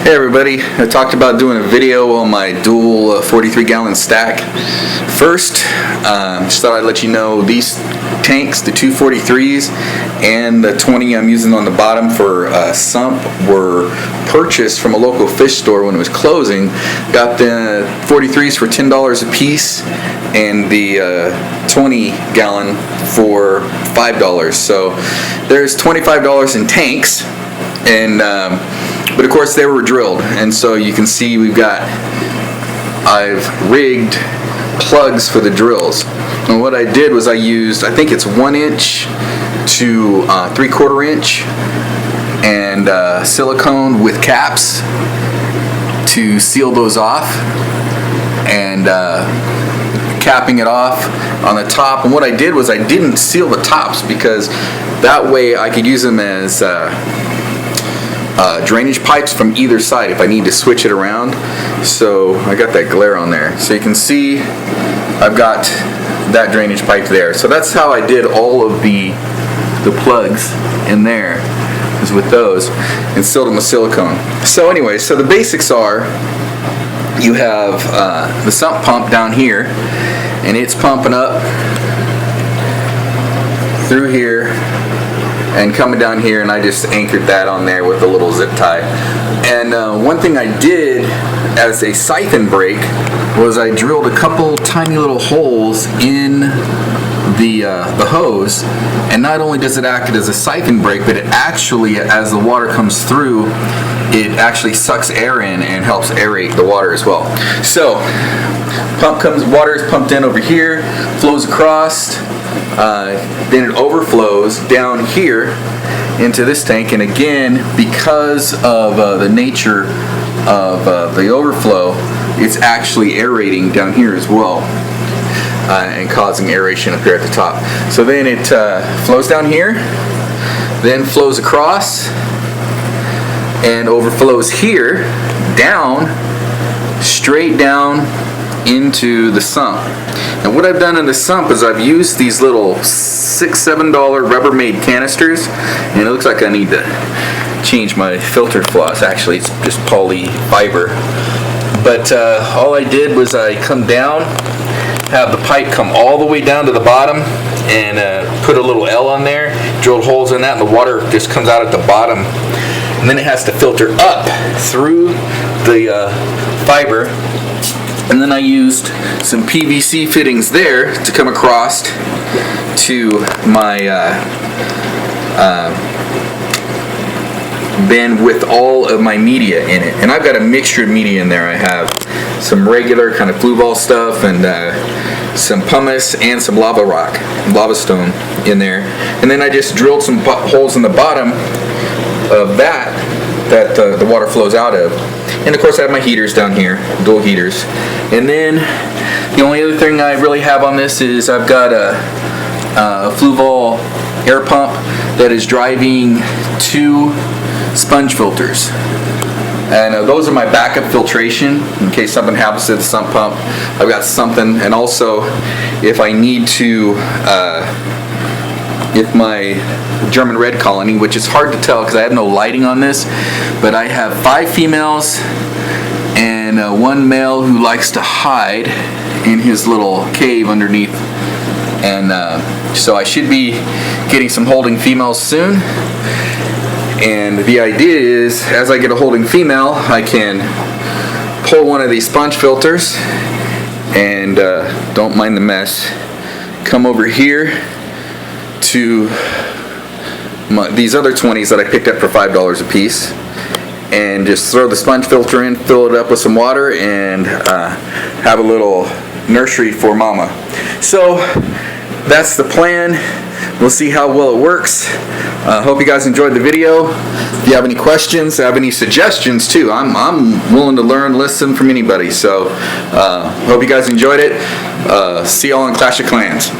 Hey everybody, I talked about doing a video on my dual 43-gallon stack. First, just thought I'd let you know these tanks, the two 43s and the 20 I'm using on the bottom for sump, were purchased from a local fish store when it was closing. Got the 43s for $10 a piece and the 20-gallon for $5. So there's $25 in tanks, and but of course they were drilled, and so you can see I've rigged plugs for the drills. And what I did was I used, I think it's 1 inch to 3/4 inch and silicone with caps to seal those off, and capping it off on the top. And what I did was I didn't seal the tops, because that way I could use them as drainage pipes from either side if I need to switch it around. So I got that glare on there, so you can see I've got that drainage pipe there. So that's how I did all of the plugs in there, is with those, and sealed them with silicone. So anyway, so the basics are, you have the sump pump down here, and it's pumping up through here and coming down here, and I just anchored that on there with a little zip tie. And one thing I did as a siphon break was I drilled a couple tiny little holes in the hose, and not only does it act as a siphon break, but it actually, as the water comes through, it actually sucks air in and helps aerate the water as well. So water is pumped in over here, flows across, then it overflows down here into this tank, and again, because of the nature of the overflow, it's actually aerating down here as well, and causing aeration up here at the top. So then it flows down here, then flows across and overflows here down, straight down into the sump. And what I've done in the sump is I've used these little $6-7 Rubbermaid canisters, and it looks like I need to change my filter floss. Actually, it's just poly fiber. But all I did was I come down, have the pipe come all the way down to the bottom, and put a little L on there, drilled holes in that, and the water just comes out at the bottom. And then it has to filter up through the fiber. And then I used some PVC fittings there to come across to my bin with all of my media in it. And I've got a mixture of media in there. I have some regular kind of blue ball stuff, and some pumice, and some lava stone in there. And then I just drilled some holes in the bottom of that the water flows out of. And of course I have my heaters down here, dual heaters. And then the only other thing I really have on this is I've got a Fluval air pump that is driving 2 sponge filters. And those are my backup filtration in case something happens to the sump pump. I've got something, and also if I need to, if my German red colony, which is hard to tell because I have no lighting on this, but I have 5 females and 1 male who likes to hide in his little cave underneath, and so I should be getting some holding females soon. And the idea is, as I get a holding female, I can pull one of these sponge filters, and don't mind the mess, come over here to these other 20s that I picked up for $5 a piece, and just throw the sponge filter in, fill it up with some water, and have a little nursery for mama. So that's the plan. We'll see how well it works. Hope you guys enjoyed the video. If you have any questions, have any suggestions too, I'm willing to learn, listen from anybody. So hope you guys enjoyed it. See y'all in Clash of Clans.